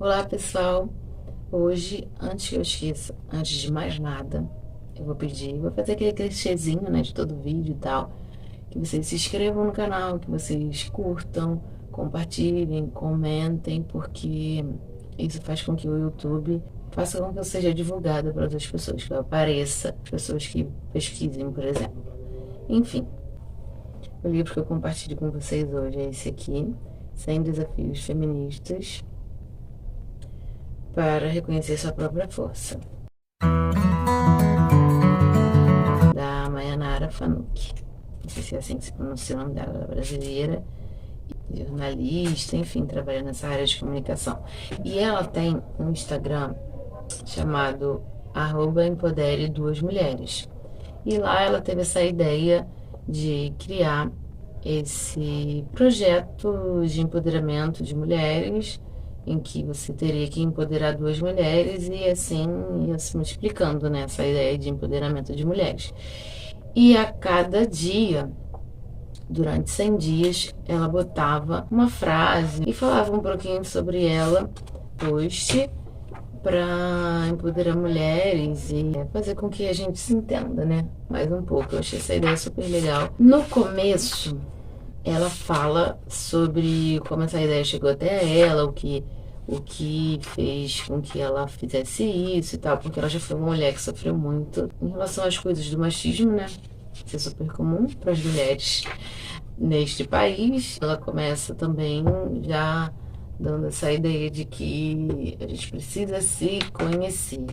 Olá, pessoal. Hoje, antes que eu esqueça, antes de mais nada, vou fazer aquele clichêzinho, né, de todo vídeo e tal, que vocês se inscrevam no canal, que vocês curtam, compartilhem, comentem, porque isso faz com que o YouTube faça com que eu seja divulgada para outras pessoas, que eu apareça, pessoas que pesquisem, por exemplo. Enfim, o livro que eu compartilho com vocês hoje é esse aqui, 100 Desafios Feministas para reconhecer sua própria força, da Mayanara Fanucchi. Não sei se é assim que se pronuncia o nome dela, ela é brasileira, jornalista, enfim, trabalha nessa área de comunicação. E ela tem um Instagram chamado @empodere duas mulheres. E lá ela teve essa ideia de criar esse projeto de empoderamento de mulheres, em que você teria que empoderar duas mulheres e assim ia se multiplicando, né, essa ideia de empoderamento de mulheres. E a cada dia, durante 100 dias, ela botava uma frase e falava um pouquinho sobre ela, post, para empoderar mulheres e fazer com que a gente se entenda, né? Mais um pouco. Eu achei essa ideia super legal. No começo, ela fala sobre como essa ideia chegou até ela, o que fez com que ela fizesse isso e tal, porque ela já foi uma mulher que sofreu muito em relação às coisas do machismo, né? Isso é super comum para as mulheres neste país. Ela começa também já dando essa ideia de que a gente precisa se conhecer,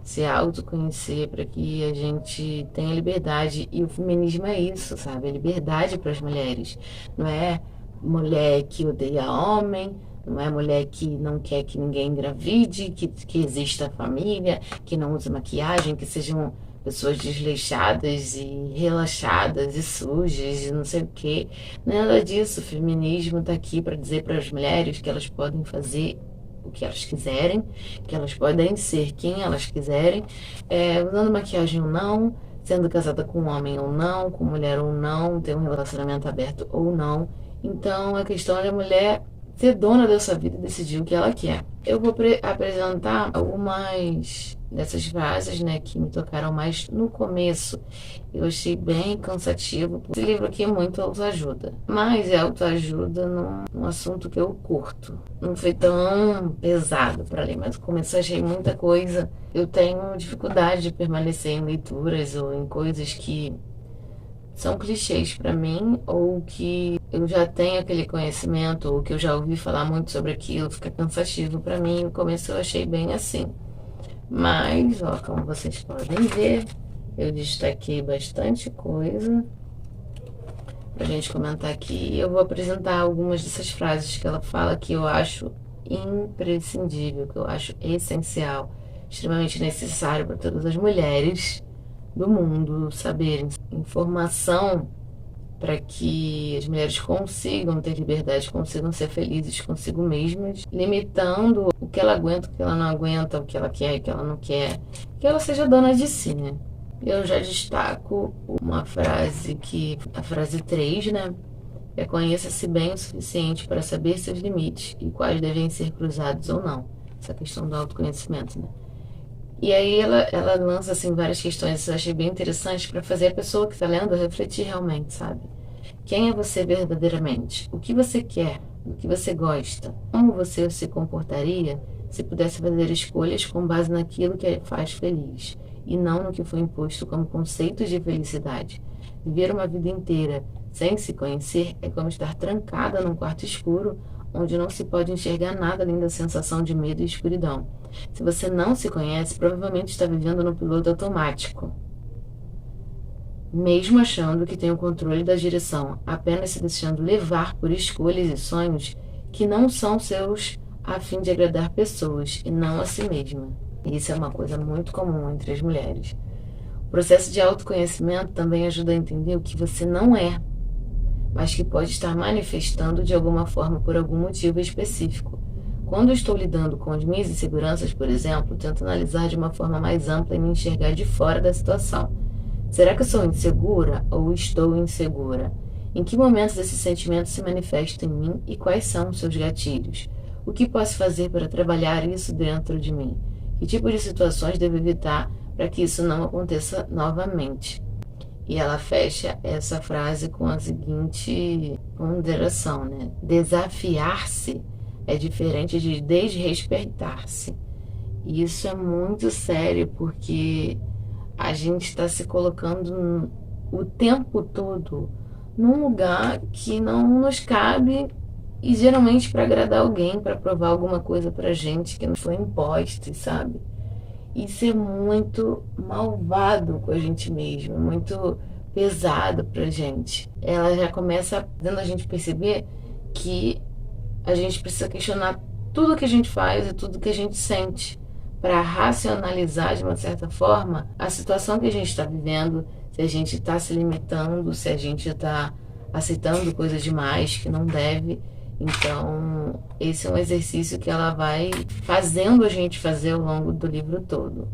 se autoconhecer para que a gente tenha liberdade. E o feminismo é isso, sabe? É liberdade para as mulheres. Não é mulher que odeia homem, não é mulher que não quer que ninguém engravide, que exista família, que não use maquiagem, que sejam pessoas desleixadas e relaxadas e sujas e não sei o quê. Nada disso. O feminismo está aqui para dizer para as mulheres que elas podem fazer o que elas quiserem, que elas podem ser quem elas quiserem, usando maquiagem ou não, sendo casada com um homem ou não, com mulher ou não, ter um relacionamento aberto ou não. Então, a questão é a mulher ser dona da sua vida e decidir o que ela quer. Eu vou apresentar algumas dessas frases, né, que me tocaram mais no começo. Eu achei bem cansativo. Esse livro aqui é muito autoajuda, mas é autoajuda num assunto que eu curto. Não foi tão pesado para ler, mas no começo eu achei muita coisa. Eu tenho dificuldade de permanecer em leituras ou em coisas que são clichês para mim, ou que eu já tenho aquele conhecimento, ou que eu já ouvi falar muito sobre aquilo, fica cansativo para mim. No começo eu achei bem assim. Mas, ó, como vocês podem ver, eu destaquei bastante coisa pra gente comentar aqui. Eu vou apresentar algumas dessas frases que ela fala que eu acho imprescindível, que eu acho essencial, extremamente necessário para todas as mulheres do mundo saberem. Informação para que as mulheres consigam ter liberdade, consigam ser felizes consigo mesmas, limitando o que ela aguenta, o que ela não aguenta, o que ela quer, o que ela não quer, que ela seja dona de si, né? Eu já destaco uma frase a frase 3, né? Conheça-se bem o suficiente para saber seus limites e quais devem ser cruzados ou não. Essa questão do autoconhecimento, né? E aí ela lança assim várias questões, eu achei bem interessante para fazer a pessoa que está lendo refletir realmente, sabe? Quem é você verdadeiramente? O que você quer? O que você gosta? Como você se comportaria se pudesse fazer escolhas com base naquilo que faz feliz e não no que foi imposto como conceitos de felicidade? Viver uma vida inteira sem se conhecer é como estar trancada num quarto escuro onde não se pode enxergar nada além da sensação de medo e escuridão. Se você não se conhece, provavelmente está vivendo no piloto automático, mesmo achando que tem o controle da direção, apenas se deixando levar por escolhas e sonhos que não são seus a fim de agradar pessoas e não a si mesma. Isso é uma coisa muito comum entre as mulheres. O processo de autoconhecimento também ajuda a entender o que você não é, mas que pode estar manifestando de alguma forma por algum motivo específico. Quando estou lidando com as minhas inseguranças, por exemplo, tento analisar de uma forma mais ampla e me enxergar de fora da situação. Será que eu sou insegura ou estou insegura? Em que momentos esse sentimento se manifesta em mim e quais são os seus gatilhos? O que posso fazer para trabalhar isso dentro de mim? Que tipo de situações devo evitar para que isso não aconteça novamente? E ela fecha essa frase com a seguinte ponderação, né? Desafiar-se é diferente de desrespeitar-se. E isso é muito sério, porque a gente está se colocando o tempo todo num lugar que não nos cabe e geralmente para agradar alguém, para provar alguma coisa pra gente que não foi imposta, sabe? Isso é muito malvado com a gente mesmo, muito pesado pra gente. Ela já começa fazendo a gente perceber que a gente precisa questionar tudo que a gente faz e tudo que a gente sente para racionalizar de uma certa forma a situação que a gente está vivendo, se a gente está se limitando, se a gente está aceitando coisas demais que não deve. Então, esse é um exercício que ela vai fazendo a gente fazer ao longo do livro todo.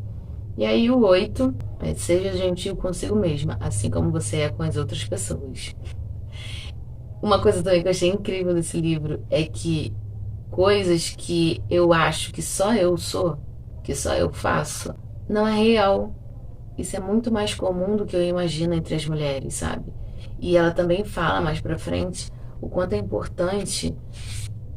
E aí, o 8 é: seja gentil consigo mesma, assim como você é com as outras pessoas. Uma coisa também que eu achei incrível desse livro é que coisas que eu acho que só eu sou, que só eu faço, não é real. Isso é muito mais comum do que eu imagino entre as mulheres, sabe? E ela também fala mais pra frente o quanto é importante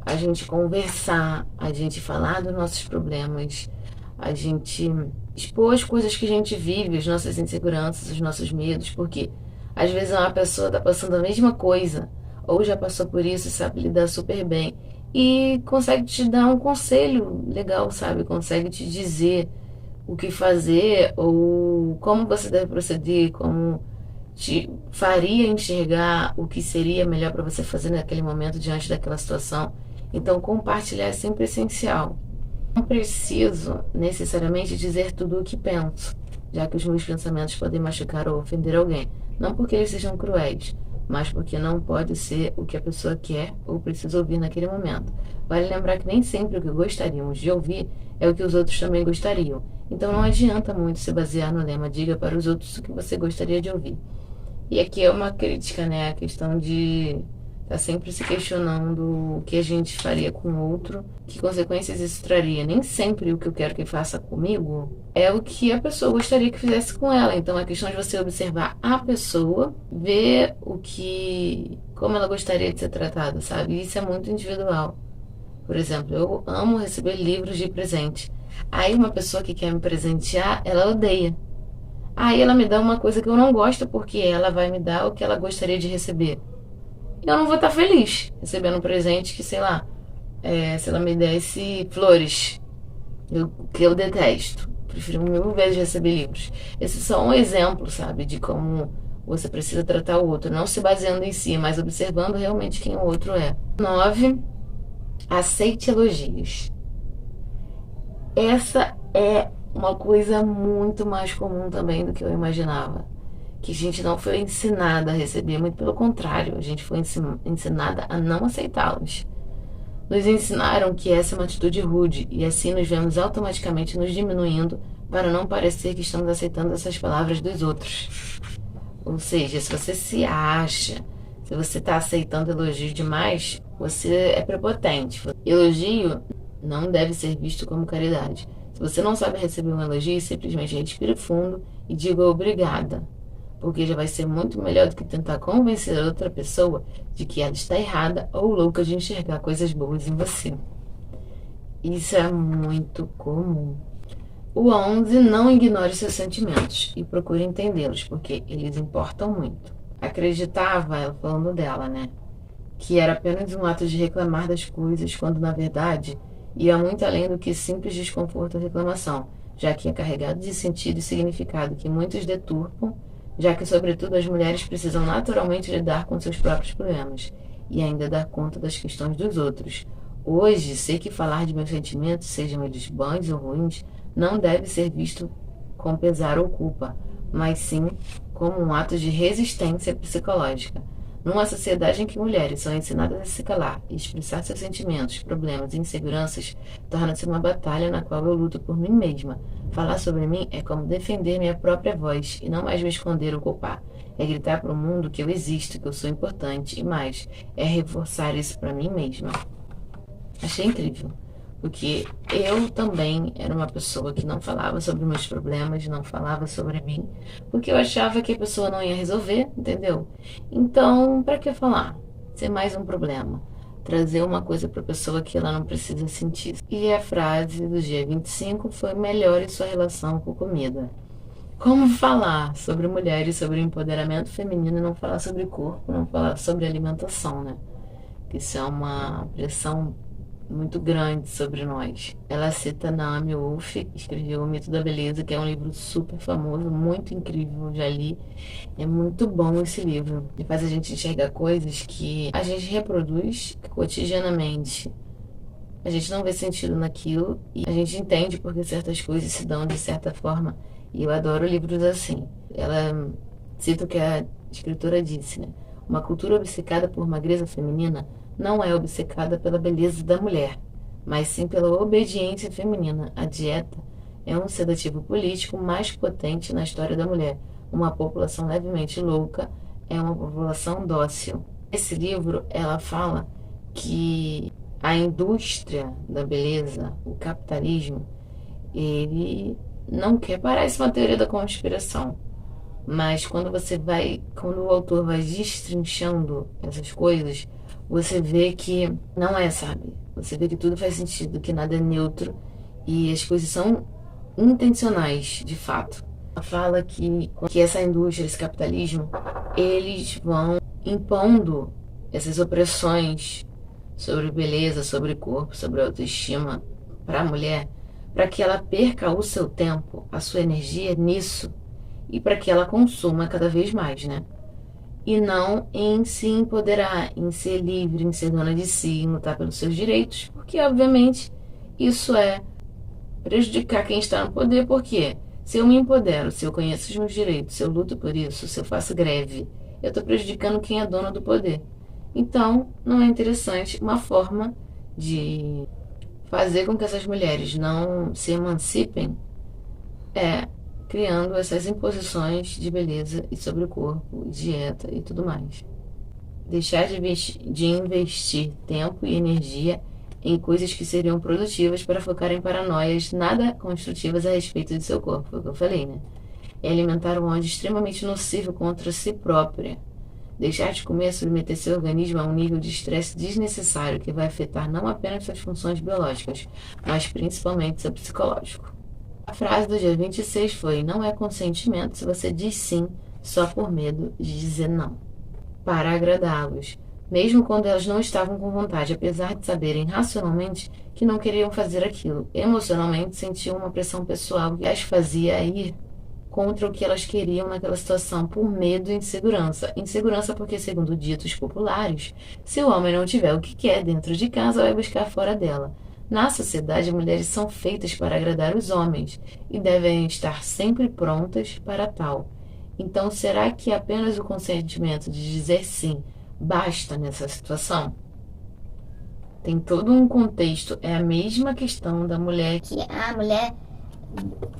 a gente conversar, a gente falar dos nossos problemas, a gente expor as coisas que a gente vive, as nossas inseguranças, os nossos medos, porque às vezes uma pessoa está passando a mesma coisa, ou já passou por isso e sabe lidar super bem, e consegue te dar um conselho legal, sabe? Consegue te dizer o que fazer, ou como você deve proceder, como te faria enxergar o que seria melhor para você fazer naquele momento diante daquela situação. Então, compartilhar é sempre essencial. Não preciso necessariamente dizer tudo o que penso, já que os meus pensamentos podem machucar ou ofender alguém. Não porque eles sejam cruéis, mas porque não pode ser o que a pessoa quer ou precisa ouvir naquele momento. Vale lembrar que nem sempre o que gostaríamos de ouvir é o que os outros também gostariam. Então não adianta muito se basear no lema "diga para os outros o que você gostaria de ouvir". E aqui é uma crítica, né? A questão de estar sempre se questionando o que a gente faria com o outro, que consequências isso traria. Nem sempre o que eu quero que faça comigo é o que a pessoa gostaria que fizesse com ela. Então é questão de você observar a pessoa, ver como ela gostaria de ser tratada, sabe? Isso é muito individual. Por exemplo, eu amo receber livros de presente. Aí uma pessoa que quer me presentear, ela odeia. Aí ela me dá uma coisa que eu não gosto porque ela vai me dar o que ela gostaria de receber. Eu não vou estar feliz recebendo um presente que, sei lá, se ela me desse flores, que eu detesto. Prefiro mil vezes receber livros. Esse é só um exemplo, sabe, de como você precisa tratar o outro, não se baseando em si, mas observando realmente quem o outro é. 9. Aceite elogios. Essa é uma coisa muito mais comum também do que eu imaginava. Que a gente não foi ensinada a receber, muito pelo contrário, a gente foi ensinada a não aceitá-los. Nos ensinaram que essa é uma atitude rude e assim nos vemos automaticamente nos diminuindo para não parecer que estamos aceitando essas palavras dos outros. Ou seja, se você se acha, se você está aceitando elogios demais, você é prepotente. Elogio não deve ser visto como caridade. Se você não sabe receber um elogio, simplesmente respire fundo e diga obrigada, porque já vai ser muito melhor do que tentar convencer a outra pessoa de que ela está errada ou louca de enxergar coisas boas em você. Isso é muito comum. O 11, não ignore seus sentimentos e procure entendê-los, porque eles importam muito. Acreditava, ela falando dela, né, que era apenas um ato de reclamar das coisas, quando na verdade ia muito além do que simples desconforto ou reclamação, já que é carregado de sentido e significado que muitos deturpam, já que sobretudo as mulheres precisam naturalmente lidar com seus próprios problemas e ainda dar conta das questões dos outros. Hoje, sei que falar de meus sentimentos, sejam eles bons ou ruins, não deve ser visto com pesar ou culpa, mas sim como um ato de resistência psicológica. Numa sociedade em que mulheres são ensinadas a se calar e expressar seus sentimentos, problemas e inseguranças, torna-se uma batalha na qual eu luto por mim mesma. Falar sobre mim é como defender minha própria voz e não mais me esconder ou culpar. É gritar para o mundo que eu existo, que eu sou importante e mais, é reforçar isso para mim mesma. Achei incrível. Porque eu também era uma pessoa que não falava sobre meus problemas, não falava sobre mim, porque eu achava que a pessoa não ia resolver, entendeu? Então, para que falar? Ser mais um problema. Trazer uma coisa para a pessoa que ela não precisa sentir. E a frase do dia 25 foi: melhore sua relação com comida. Como falar sobre mulheres, sobre empoderamento feminino e não falar sobre corpo, não falar sobre alimentação, né? Isso é uma pressão muito grande sobre nós. Ela cita Naomi Wolf, que escreveu O Mito da Beleza, que é um livro super famoso, muito incrível, já li. É muito bom esse livro. Ele faz a gente enxergar coisas que a gente reproduz cotidianamente. A gente não vê sentido naquilo e a gente entende porque certas coisas se dão de certa forma. E eu adoro livros assim. Ela cita o que a escritora disse, né? Uma cultura obcecada por magreza feminina não é obcecada pela beleza da mulher, mas sim pela obediência feminina. A dieta é um sedativo político mais potente na história da mulher. Uma população levemente louca é uma população dócil. Esse livro, ela fala que a indústria da beleza, o capitalismo, ele não quer parar. Isso é uma teoria da conspiração. Mas quando o autor vai destrinchando essas coisas, você vê que não é, sabe? Você vê que tudo faz sentido, que nada é neutro e as coisas são intencionais, de fato. Ela fala que essa indústria, esse capitalismo, eles vão impondo essas opressões sobre beleza, sobre corpo, sobre autoestima para a mulher, para que ela perca o seu tempo, a sua energia nisso e para que ela consuma cada vez mais, né? E não em se empoderar, em ser livre, em ser dona de si, em lutar pelos seus direitos, porque obviamente isso é prejudicar quem está no poder, porque se eu me empodero, se eu conheço os meus direitos, se eu luto por isso, se eu faço greve, eu estou prejudicando quem é dono do poder. Então, não é interessante uma forma de fazer com que essas mulheres não se emancipem é criando essas imposições de beleza e sobre o corpo, dieta e tudo mais. Deixar de investir tempo e energia em coisas que seriam produtivas para focar em paranoias nada construtivas a respeito de seu corpo, foi o que eu falei, né? É alimentar um ódio extremamente nocivo contra si própria. Deixar de comer é submeter seu organismo a um nível de estresse desnecessário que vai afetar não apenas suas funções biológicas, mas principalmente seu psicológico. A frase do dia 26 foi: não é consentimento se você diz sim só por medo de dizer não. Para agradá-los, mesmo quando elas não estavam com vontade, apesar de saberem racionalmente que não queriam fazer aquilo. Emocionalmente sentiam uma pressão pessoal que as fazia ir contra o que elas queriam naquela situação por medo e insegurança. Insegurança porque, segundo ditos populares, se o homem não tiver o que quer dentro de casa, vai buscar fora dela. Na sociedade, mulheres são feitas para agradar os homens e devem estar sempre prontas para tal. Então, será que apenas o consentimento de dizer sim basta nessa situação? Tem todo um contexto, é a mesma questão da mulher Que a mulher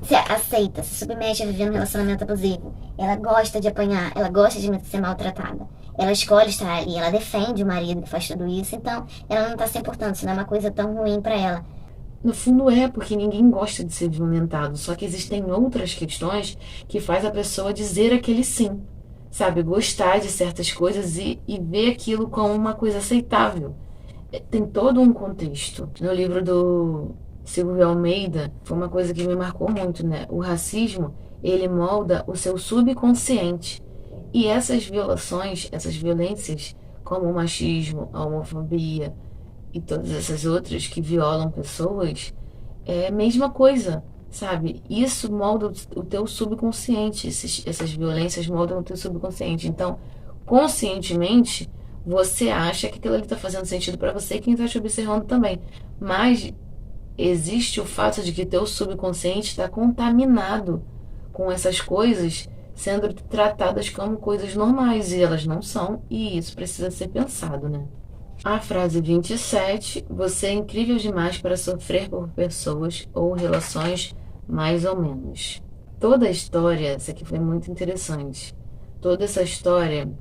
se aceita, se submete a viver num relacionamento abusivo. Ela gosta de apanhar, ela gosta de ser maltratada. Ela escolhe estar ali, ela defende o marido que faz tudo isso, então ela não está se importando, isso não é uma coisa tão ruim para ela. No fundo é, porque ninguém gosta de ser violentado, só que existem outras questões que faz a pessoa dizer aquele sim, sabe? Gostar de certas coisas e ver aquilo como uma coisa aceitável. Tem todo um contexto. No livro do Silvio Almeida, foi uma coisa que me marcou muito, né? O racismo, ele molda o seu subconsciente. E essas violações, essas violências, como o machismo, a homofobia, e todas essas outras que violam pessoas, é a mesma coisa, sabe? Isso molda o teu subconsciente, essas violências moldam o teu subconsciente. Então, conscientemente, você acha que aquilo ali está fazendo sentido para você e quem está te observando também. Mas existe o fato de que teu subconsciente está contaminado com essas coisas sendo tratadas como coisas normais e elas não são, e isso precisa ser pensado, né? A frase 27: você é incrível demais para sofrer por pessoas ou relações mais ou menos. Toda a história, essa aqui foi muito interessante. Toda essa história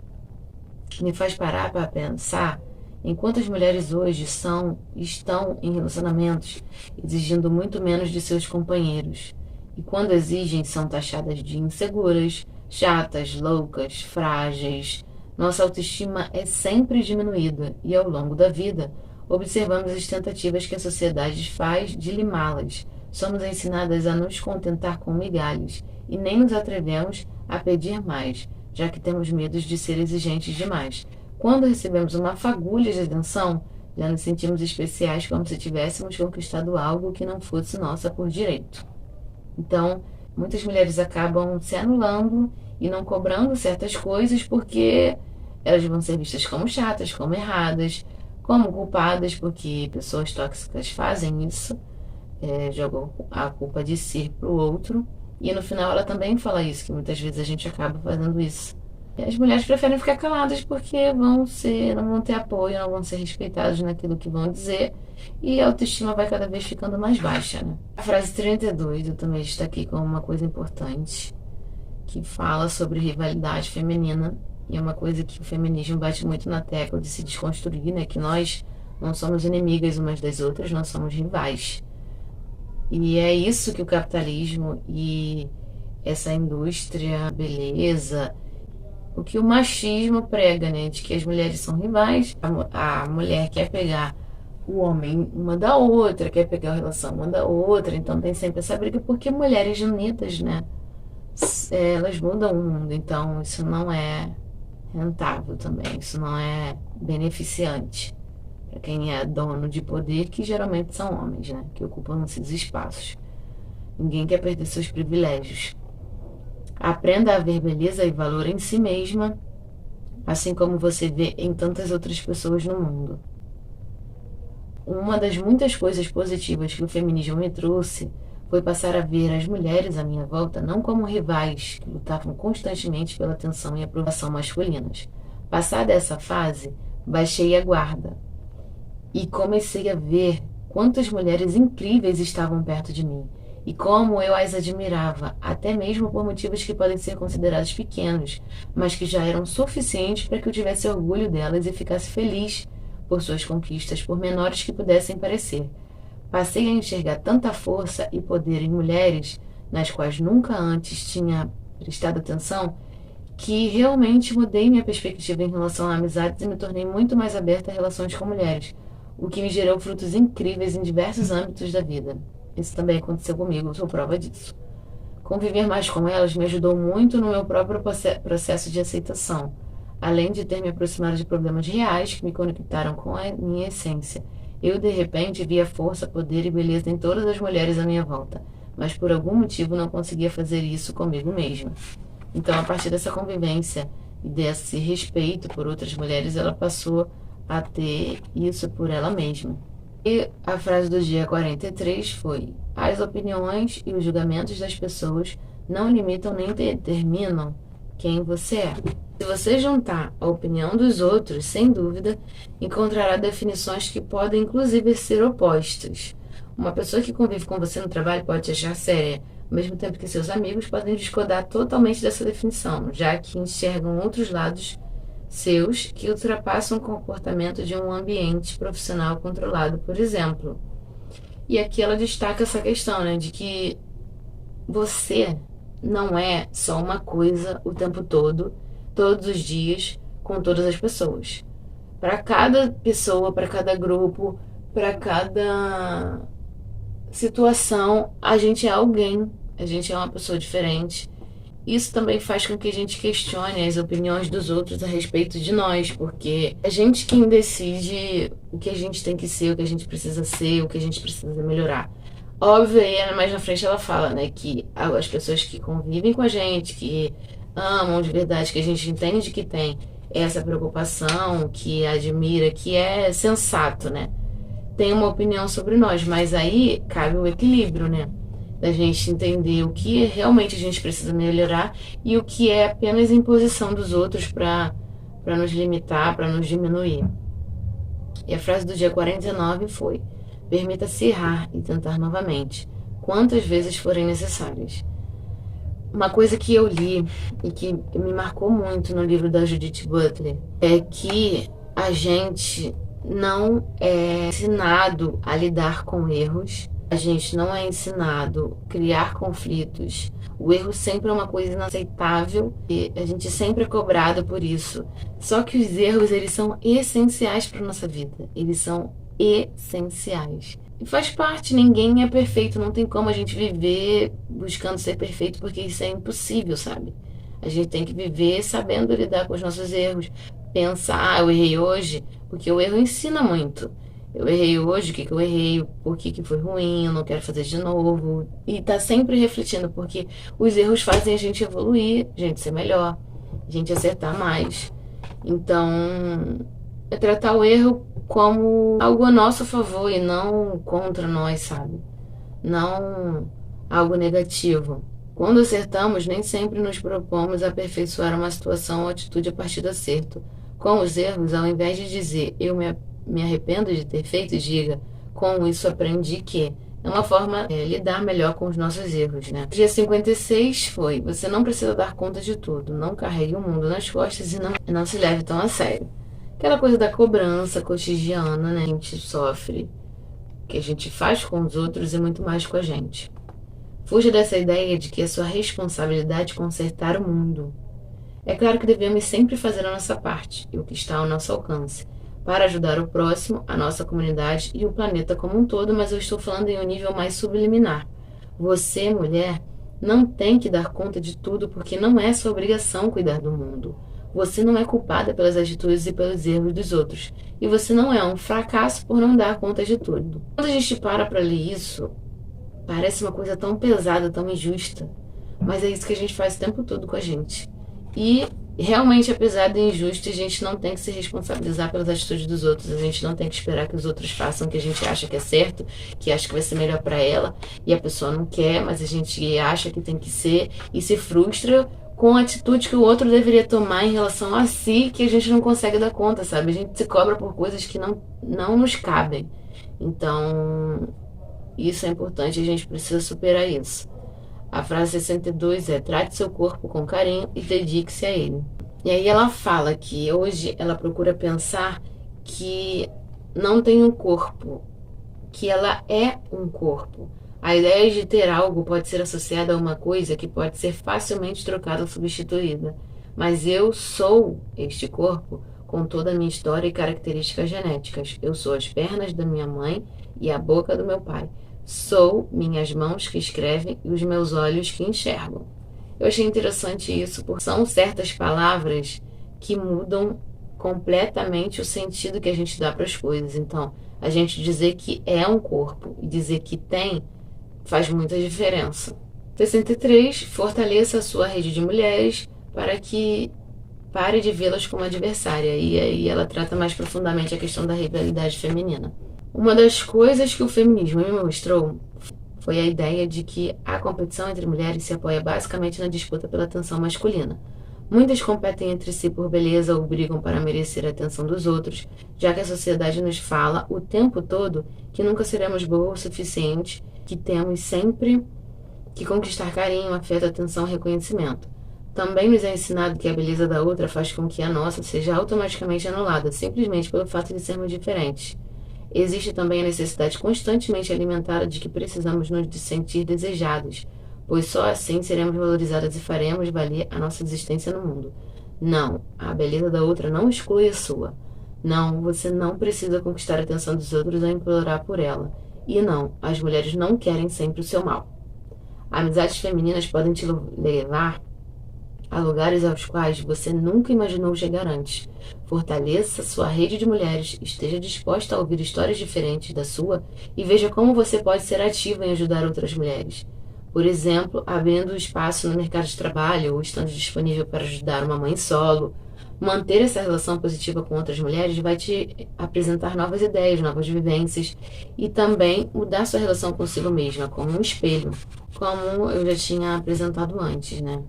me faz parar para pensar Enquanto as mulheres hoje estão em relacionamentos exigindo muito menos de seus companheiros. E quando exigem, são taxadas de inseguras, chatas, loucas, frágeis. Nossa autoestima é sempre diminuída e, ao longo da vida, observamos as tentativas que a sociedade faz de limá-las. Somos ensinadas a nos contentar com migalhas e nem nos atrevemos a pedir mais, já que temos medo de ser exigentes demais. Quando recebemos uma fagulha de atenção, já nos sentimos especiais, como se tivéssemos conquistado algo que não fosse nossa por direito. Então, muitas mulheres acabam se anulando e não cobrando certas coisas porque elas vão ser vistas como chatas, como erradas, como culpadas, porque pessoas tóxicas fazem isso, jogam a culpa de si para o outro. E no final ela também fala isso, que muitas vezes a gente acaba fazendo isso. E as mulheres preferem ficar caladas porque não vão ter apoio, não vão ser respeitadas naquilo que vão dizer e a autoestima vai cada vez ficando mais baixa, né? A frase 32 eu também destaquei como uma coisa importante, que fala sobre rivalidade feminina e é uma coisa que o feminismo bate muito na tecla de se desconstruir, né? Que nós não somos inimigas umas das outras, nós somos rivais. E é isso que o capitalismo e essa indústria, beleza, o que o machismo prega, né? De que as mulheres são rivais, a mulher quer pegar o homem uma da outra, quer pegar a relação uma da outra, então tem sempre essa briga, porque mulheres unidas, né? Elas mudam o mundo, então isso não é rentável também, isso não é beneficiante para quem é dono de poder, que geralmente são homens, né? Que ocupam esses espaços. Ninguém quer perder seus privilégios. Aprenda a ver beleza e valor em si mesma, assim como você vê em tantas outras pessoas no mundo. Uma das muitas coisas positivas que o feminismo me trouxe foi passar a ver as mulheres à minha volta não como rivais que lutavam constantemente pela atenção e aprovação masculinas. Passada essa fase, baixei a guarda e comecei a ver quantas mulheres incríveis estavam perto de mim e como eu as admirava, até mesmo por motivos que podem ser considerados pequenos, mas que já eram suficientes para que eu tivesse orgulho delas e ficasse feliz por suas conquistas, por menores que pudessem parecer. Passei a enxergar tanta força e poder em mulheres, nas quais nunca antes tinha prestado atenção, que realmente mudei minha perspectiva em relação a amizades e me tornei muito mais aberta a relações com mulheres, o que me gerou frutos incríveis em diversos âmbitos da vida. Isso também aconteceu comigo, eu sou prova disso. Conviver mais com elas me ajudou muito no meu próprio processo de aceitação, além de ter me aproximado de problemas reais que me conectaram com a minha essência. Eu, de repente, via força, poder e beleza em todas as mulheres à minha volta, mas por algum motivo não conseguia fazer isso comigo mesma. Então, a partir dessa convivência e desse respeito por outras mulheres, ela passou a ter isso por ela mesma. E a frase do dia 43 foi: as opiniões e os julgamentos das pessoas não limitam nem determinam quem você é. Se você juntar a opinião dos outros, sem dúvida, encontrará definições que podem inclusive ser opostas. Uma pessoa que convive com você no trabalho pode te achar séria, ao mesmo tempo que seus amigos podem discordar totalmente dessa definição, já que enxergam outros lados seus que ultrapassam o comportamento de um ambiente profissional controlado, por exemplo. E aqui ela destaca essa questão, né, de que você não é só uma coisa o tempo todo, todos os dias, com todas as pessoas. Para cada pessoa, para cada grupo, para cada situação, a gente é alguém, a gente é uma pessoa diferente. Isso também faz com que a gente questione as opiniões dos outros a respeito de nós, porque é a gente quem decide o que a gente tem que ser, o que a gente precisa ser, o que a gente precisa melhorar. Óbvio, aí mais na frente ela fala, né, que as pessoas que convivem com a gente, que amam de verdade, que a gente entende que tem essa preocupação, que admira, que é sensato, né, tem uma opinião sobre nós, mas aí cabe o equilíbrio, né? Da gente entender o que realmente a gente precisa melhorar e o que é apenas imposição dos outros para nos limitar, para nos diminuir. E a frase do dia 49 foi: permita-se errar e tentar novamente, quantas vezes forem necessárias. Uma coisa que eu li e que me marcou muito no livro da Judith Butler é que a gente não é ensinado a lidar com erros, a gente não é ensinado a criar conflitos. O erro sempre é uma coisa inaceitável e a gente sempre é cobrado por isso. Só que os erros, eles são essenciais para nossa vida. Eles são essenciais. E faz parte, ninguém é perfeito, não tem como a gente viver buscando ser perfeito, porque isso é impossível, sabe? A gente tem que viver sabendo lidar com os nossos erros. Pensar, eu errei hoje, porque o erro ensina muito. Eu errei hoje, o que que eu errei, por que que foi ruim, eu não quero fazer de novo. E tá sempre refletindo, porque os erros fazem a gente evoluir, a gente ser melhor, a gente acertar mais. Então, é tratar o erro como algo a nosso favor e não contra nós, sabe? Não algo negativo. Quando acertamos, nem sempre nos propomos a aperfeiçoar uma situação ou atitude a partir do acerto. Com os erros, ao invés de dizer me arrependo de ter feito, diga com isso aprendi que. É uma forma de lidar melhor com os nossos erros, né? O dia 56 foi: você não precisa dar conta de tudo, não carregue o mundo nas costas e não se leve tão a sério. Aquela coisa da cobrança cotidiana, né? A gente sofre, que a gente faz com os outros e muito mais com a gente. Fuja dessa ideia de que é sua responsabilidade consertar o mundo. É claro que devemos sempre fazer a nossa parte e o que está ao nosso alcance para ajudar o próximo, a nossa comunidade e o planeta como um todo, mas eu estou falando em um nível mais subliminar. Você, mulher, não tem que dar conta de tudo porque não é sua obrigação cuidar do mundo. Você não é culpada pelas atitudes e pelos erros dos outros. E você não é um fracasso por não dar conta de tudo. Quando a gente para ler isso, parece uma coisa tão pesada, tão injusta. Mas é isso que a gente faz o tempo todo com a gente. E realmente, apesar de injusto, a gente não tem que se responsabilizar pelas atitudes dos outros. A gente não tem que esperar que os outros façam o que a gente acha que é certo, que acha que vai ser melhor para ela, e a pessoa não quer, mas a gente acha que tem que ser e se frustra com a atitude que o outro deveria tomar em relação a si, que a gente não consegue dar conta, sabe? A gente se cobra por coisas que não nos cabem. Então, isso é importante, a gente precisa superar isso. A frase 62 é: trate seu corpo com carinho e dedique-se a ele. E aí ela fala que hoje ela procura pensar que não tem um corpo, que ela é um corpo. A ideia de ter algo pode ser associada a uma coisa que pode ser facilmente trocada ou substituída. Mas eu sou este corpo com toda a minha história e características genéticas. Eu sou as pernas da minha mãe e a boca do meu pai. Sou minhas mãos que escrevem e os meus olhos que enxergam. Eu achei interessante isso, porque são certas palavras que mudam completamente o sentido que a gente dá para as coisas. Então, a gente dizer que é um corpo e dizer que tem faz muita diferença. 63. Fortaleça a sua rede de mulheres para que pare de vê-las como adversária. E aí ela trata mais profundamente a questão da rivalidade feminina. Uma das coisas que o feminismo me mostrou foi a ideia de que a competição entre mulheres se apoia basicamente na disputa pela atenção masculina. Muitas competem entre si por beleza ou brigam para merecer a atenção dos outros, já que a sociedade nos fala o tempo todo que nunca seremos boas o suficiente, que temos sempre que conquistar carinho, afeto, atenção e reconhecimento. Também nos é ensinado que a beleza da outra faz com que a nossa seja automaticamente anulada, simplesmente pelo fato de sermos diferentes. Existe também a necessidade constantemente alimentada de que precisamos nos sentir desejados, pois só assim seremos valorizadas e faremos valer a nossa existência no mundo. Não, a beleza da outra não exclui a sua. Não, você não precisa conquistar a atenção dos outros ou implorar por ela. E não, as mulheres não querem sempre o seu mal. Amizades femininas podem te levar a lugares aos quais você nunca imaginou chegar antes. Fortaleça sua rede de mulheres, esteja disposta a ouvir histórias diferentes da sua e veja como você pode ser ativa em ajudar outras mulheres. Por exemplo, abrindo espaço no mercado de trabalho ou estando disponível para ajudar uma mãe solo. Manter essa relação positiva com outras mulheres vai te apresentar novas ideias, novas vivências e também mudar sua relação consigo mesma, como um espelho, como eu já tinha apresentado antes, né?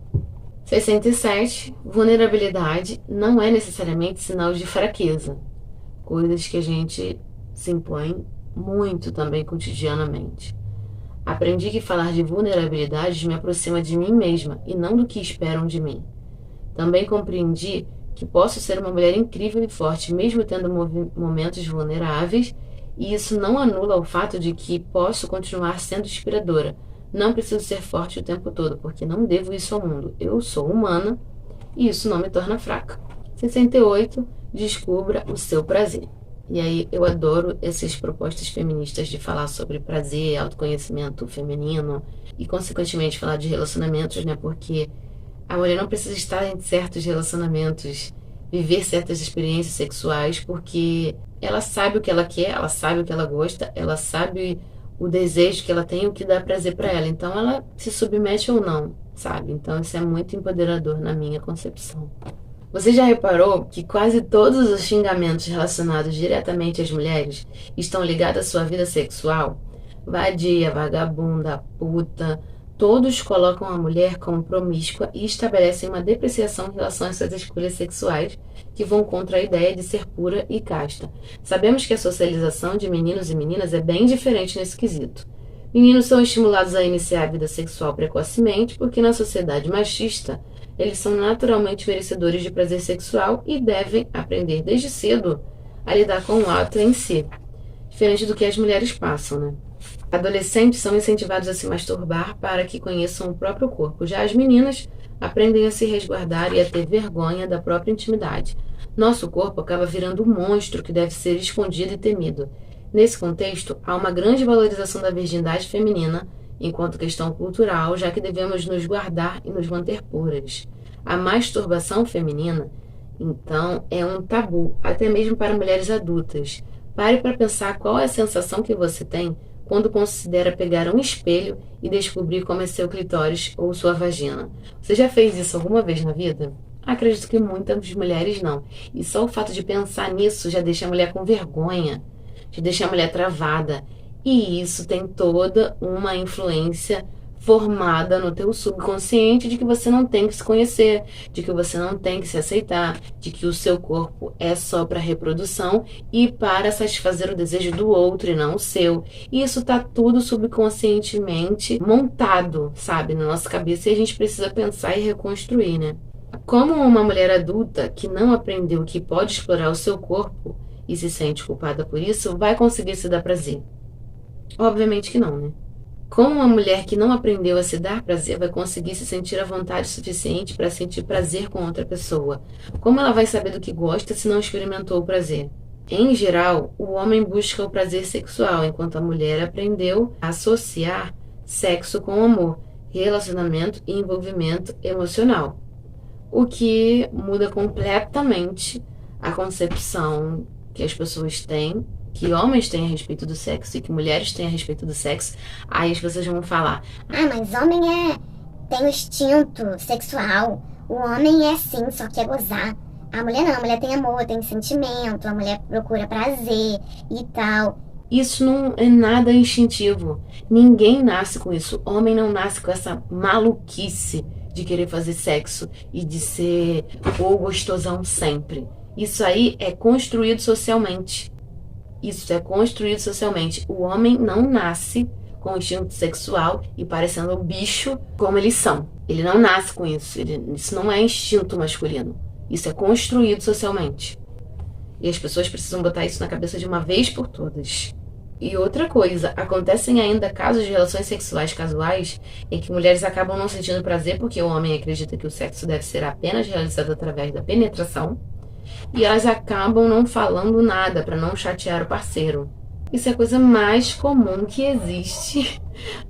67. Vulnerabilidade não é necessariamente sinal de fraqueza. Coisas que a gente se impõe muito também cotidianamente. Aprendi que falar de vulnerabilidades me aproxima de mim mesma e não do que esperam de mim. Também compreendi que posso ser uma mulher incrível e forte, mesmo tendo momentos vulneráveis, e isso não anula o fato de que posso continuar sendo inspiradora. Não preciso ser forte o tempo todo, porque não devo isso ao mundo. Eu sou humana e isso não me torna fraca. 68. Descubra o seu prazer. E aí eu adoro essas propostas feministas de falar sobre prazer, autoconhecimento feminino e, consequentemente, falar de relacionamentos, né? Porque a mulher não precisa estar em certos relacionamentos, viver certas experiências sexuais, porque ela sabe o que ela quer, ela sabe o que ela gosta, ela sabe o desejo que ela tem, o que dá prazer para ela. Então ela se submete ou não, sabe? Então isso é muito empoderador na minha concepção. Você já reparou que quase todos os xingamentos relacionados diretamente às mulheres estão ligados à sua vida sexual? Vadia, vagabunda, puta, todos colocam a mulher como promíscua e estabelecem uma depreciação em relação às suas escolhas sexuais que vão contra a ideia de ser pura e casta. Sabemos que a socialização de meninos e meninas é bem diferente nesse quesito. Meninos são estimulados a iniciar a vida sexual precocemente porque na sociedade machista eles são naturalmente merecedores de prazer sexual e devem aprender desde cedo a lidar com o ato em si, diferente do que as mulheres passam, né? Adolescentes são incentivados a se masturbar para que conheçam o próprio corpo. Já as meninas aprendem a se resguardar e a ter vergonha da própria intimidade. Nosso corpo acaba virando um monstro que deve ser escondido e temido. Nesse contexto, há uma grande valorização da virgindade feminina enquanto questão cultural, já que devemos nos guardar e nos manter puras. A masturbação feminina, então, é um tabu, até mesmo para mulheres adultas. Pare para pensar qual é a sensação que você tem quando considera pegar um espelho e descobrir como é seu clitóris ou sua vagina. Você já fez isso alguma vez na vida? Acredito que muitas mulheres não. E só o fato de pensar nisso já deixa a mulher com vergonha, já deixa a mulher travada. E isso tem toda uma influência formada no teu subconsciente de que você não tem que se conhecer, de que você não tem que se aceitar, de que o seu corpo é só para reprodução e para satisfazer o desejo do outro e não o seu. E isso tá tudo subconscientemente montado, sabe, na nossa cabeça, e a gente precisa pensar e reconstruir, né? Como uma mulher adulta que não aprendeu que pode explorar o seu corpo e se sente culpada por isso, vai conseguir se dar prazer? Obviamente que não, né? Como uma mulher que não aprendeu a se dar prazer vai conseguir se sentir à vontade suficiente para sentir prazer com outra pessoa? Como ela vai saber do que gosta se não experimentou o prazer? Em geral, o homem busca o prazer sexual, enquanto a mulher aprendeu a associar sexo com amor, relacionamento e envolvimento emocional. O que muda completamente a concepção que as pessoas têm, que homens têm a respeito do sexo e que mulheres têm a respeito do sexo. Aí as pessoas vão falar: ah, mas homem tem o instinto sexual. O homem é assim, só quer gozar. A mulher não, a mulher tem amor, tem sentimento, a mulher procura prazer e tal. Isso não é nada instintivo. Ninguém nasce com isso. Homem não nasce com essa maluquice de querer fazer sexo e de ser o gostosão sempre. Isso aí é construído socialmente. Isso é construído socialmente. O homem não nasce com instinto sexual e parecendo um bicho como eles são. Ele não nasce com isso. Isso não é instinto masculino. Isso é construído socialmente. E as pessoas precisam botar isso na cabeça de uma vez por todas. E outra coisa, acontecem ainda casos de relações sexuais casuais em que mulheres acabam não sentindo prazer porque o homem acredita que o sexo deve ser apenas realizado através da penetração. E elas acabam não falando nada para não chatear o parceiro. Isso é a coisa mais comum que existe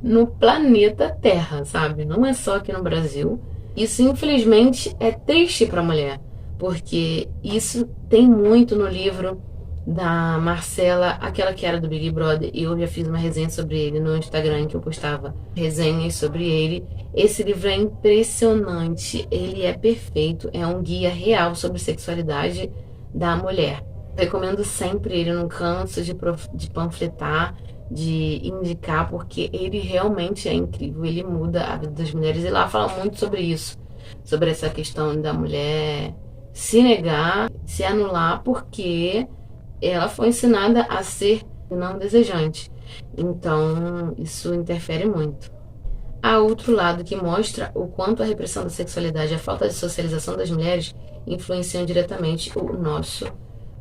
no planeta Terra, sabe? Não é só aqui no Brasil. Isso, infelizmente, é triste para a mulher, porque isso tem muito no livro da Marcela, aquela que era do Big Brother, e eu já fiz uma resenha sobre ele no Instagram, que eu postava resenhas sobre ele. Esse livro é impressionante, ele é perfeito, é um guia real sobre sexualidade da mulher. Recomendo sempre ele, não canso de panfletar, de indicar, porque ele realmente é incrível, ele muda a vida das mulheres, e lá fala muito sobre isso, sobre essa questão da mulher se negar, se anular, porque ela foi ensinada a ser não desejante. Então, isso interfere muito. há outro lado que mostra o quanto a repressão da sexualidade e a falta de socialização das mulheres influenciam diretamente o nosso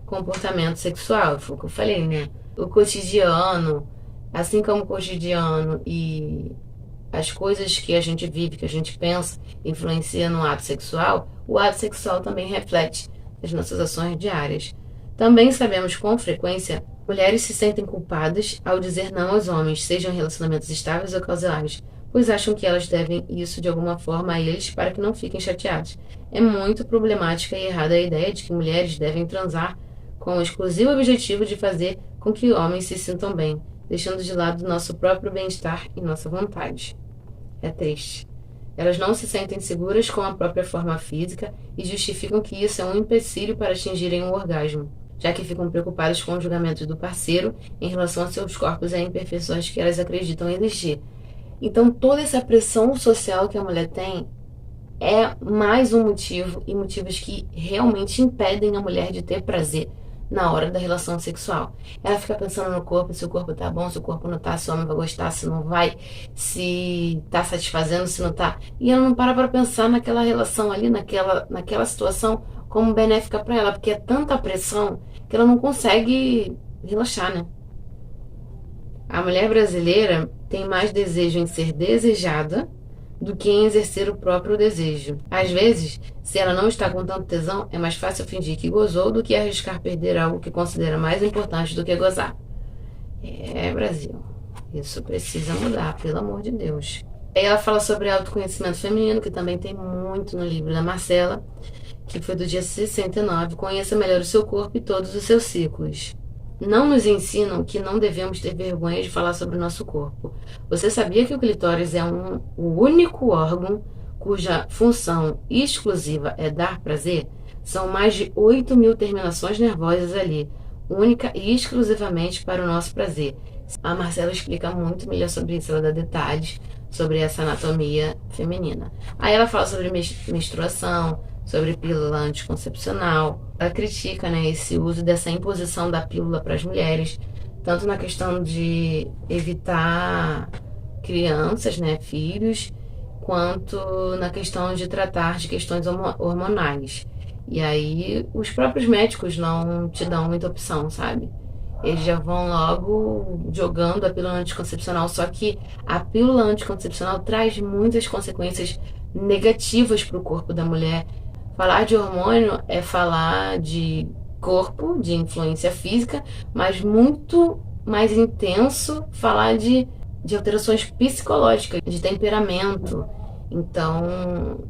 comportamento sexual. Foi o que eu falei, né? O cotidiano, assim como o cotidiano e as coisas que a gente vive, que a gente pensa, influencia no ato sexual, o ato sexual também reflete as nossas ações diárias. Também sabemos com frequência, mulheres se sentem culpadas ao dizer não aos homens, sejam em relacionamentos estáveis ou casuais, pois acham que elas devem isso de alguma forma a eles para que não fiquem chateados. É muito problemática e errada a ideia de que mulheres devem transar com o exclusivo objetivo de fazer com que homens se sintam bem, deixando de lado nosso próprio bem-estar e nossa vontade. É triste. Elas não se sentem seguras com a própria forma física e justificam que isso é um empecilho para atingirem o orgasmo, já que ficam preocupadas com o julgamento do parceiro em relação a seus corpos e a imperfeições que elas acreditam existir. Então, toda essa pressão social que a mulher tem é mais um motivo, e motivos que realmente impedem a mulher de ter prazer na hora da relação sexual. Ela fica pensando no corpo, se o corpo tá bom, se o corpo não tá, se o homem vai gostar, se não vai, se tá satisfazendo, se não tá. E ela não para pensar naquela relação ali, naquela situação como benéfica para ela, porque é tanta pressão que ela não consegue relaxar, né? A mulher brasileira tem mais desejo em ser desejada do que em exercer o próprio desejo. Às vezes, se ela não está com tanto tesão, é mais fácil fingir que gozou do que arriscar perder algo que considera mais importante do que gozar. É, Brasil, isso precisa mudar, pelo amor de Deus. Aí ela fala sobre autoconhecimento feminino, que também tem muito no livro da Marcela, que foi do dia 69, Conheça Melhor o Seu Corpo e Todos os Seus Ciclos. Não nos ensinam que não devemos ter vergonha de falar sobre o nosso corpo. Você sabia que o clitóris é o único órgão cuja função exclusiva é dar prazer? São mais de 8.000 terminações nervosas ali, única e exclusivamente para o nosso prazer. A Marcela explica muito melhor sobre isso, ela dá detalhes sobre essa anatomia feminina. Aí ela fala sobre menstruação, sobre pílula anticoncepcional. Ela critica, né, esse uso dessa imposição da pílula para as mulheres, tanto na questão de evitar crianças, né, filhos, quanto na questão de tratar de questões hormonais. E aí os próprios médicos não te dão muita opção, sabe? Eles já vão logo jogando a pílula anticoncepcional, só que a pílula anticoncepcional traz muitas consequências negativas para o corpo da mulher. Falar de hormônio é falar de corpo, de influência física, mas muito mais intenso falar de alterações psicológicas, de temperamento. Então,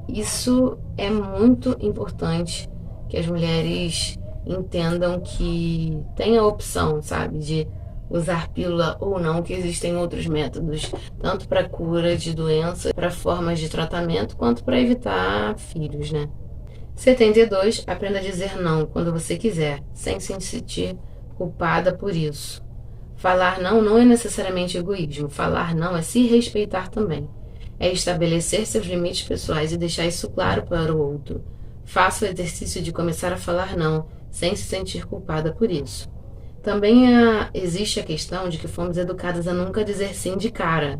isso é muito importante que as mulheres entendam que tem a opção, sabe, de usar pílula ou não, que existem outros métodos, tanto para cura de doenças, para formas de tratamento, quanto para evitar filhos, né? 72. Aprenda a dizer não quando você quiser, sem se sentir culpada por isso. Falar não é necessariamente egoísmo. Falar não é se respeitar também. É estabelecer seus limites pessoais e deixar isso claro para o outro. Faça o exercício de começar a falar não, sem se sentir culpada por isso. Também existe a questão de que fomos educadas a nunca dizer sim de cara,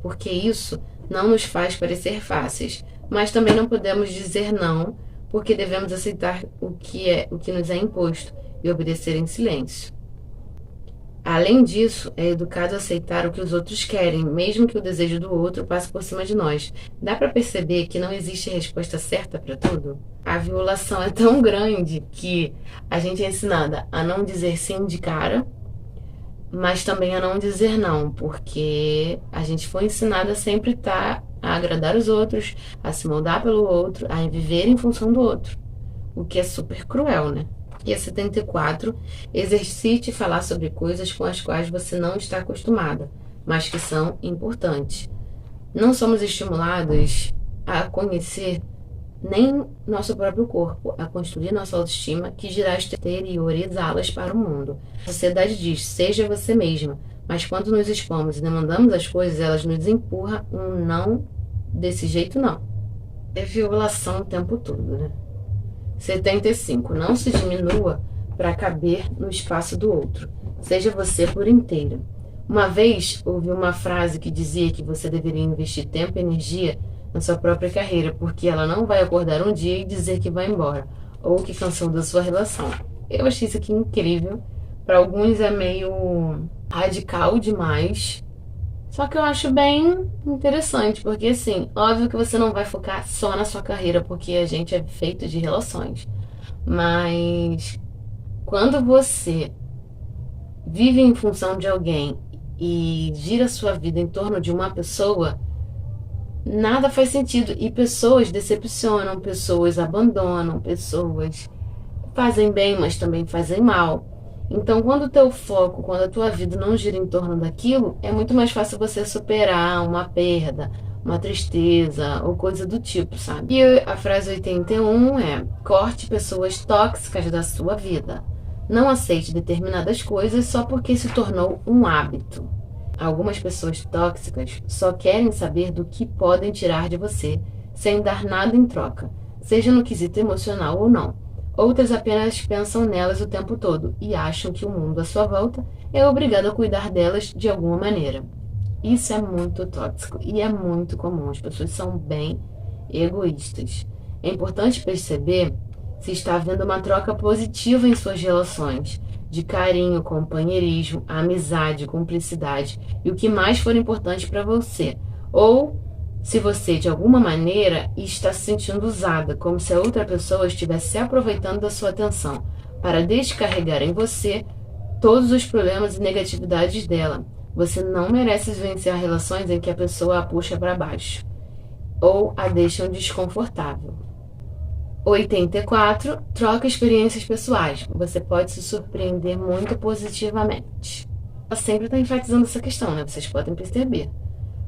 porque isso não nos faz parecer fáceis, mas também não podemos dizer não, porque devemos aceitar o que nos é imposto e obedecer em silêncio. Além disso, é educado a aceitar o que os outros querem, mesmo que o desejo do outro passe por cima de nós. Dá para perceber que não existe resposta certa para tudo? A violação é tão grande que a gente é ensinada a não dizer sim de cara, mas também a não dizer não, porque a gente foi ensinada a sempre estar a agradar os outros, a se moldar pelo outro, a viver em função do outro, o que é super cruel, né? E a 74, exercite falar sobre coisas com as quais você não está acostumada, mas que são importantes. Não somos estimulados a conhecer nem nosso próprio corpo, a construir nossa autoestima, que dirá exteriorizá-las para o mundo. A sociedade diz, seja você mesma, mas quando nos expomos e demandamos as coisas, elas nos empurram um não desse jeito, não. É violação o tempo todo, né? 75. Não se diminua para caber no espaço do outro. Seja você por inteiro. Uma vez ouvi uma frase que dizia que você deveria investir tempo e energia na sua própria carreira, porque ela não vai acordar um dia e dizer que vai embora, ou que cansou da sua relação. Eu achei isso aqui incrível. Para alguns é meio radical demais, só que eu acho bem interessante, porque assim, óbvio que você não vai focar só na sua carreira, porque a gente é feito de relações. Mas quando você vive em função de alguém e gira sua vida em torno de uma pessoa, nada faz sentido. E pessoas decepcionam, pessoas abandonam, pessoas fazem bem, mas também fazem mal. Então, quando o teu foco, quando a tua vida não gira em torno daquilo, é muito mais fácil você superar uma perda, uma tristeza ou coisa do tipo, sabe? E a frase 81 é: corte pessoas tóxicas da sua vida. Não aceite determinadas coisas só porque se tornou um hábito. Algumas pessoas tóxicas só querem saber do que podem tirar de você, sem dar nada em troca, seja no quesito emocional ou não. Outras apenas pensam nelas o tempo todo e acham que o mundo à sua volta é obrigado a cuidar delas de alguma maneira. Isso é muito tóxico e é muito comum. As pessoas são bem egoístas. É importante perceber se está havendo uma troca positiva em suas relações, de carinho, companheirismo, amizade, cumplicidade e o que mais for importante para você. Ou se você, de alguma maneira, está se sentindo usada, como se a outra pessoa estivesse se aproveitando da sua atenção para descarregar em você todos os problemas e negatividades dela. Você não merece vivenciar relações em que a pessoa a puxa para baixo ou a deixam desconfortável. 84. Troca experiências pessoais. Você pode se surpreender muito positivamente. Ela sempre está enfatizando essa questão, né? Vocês podem perceber.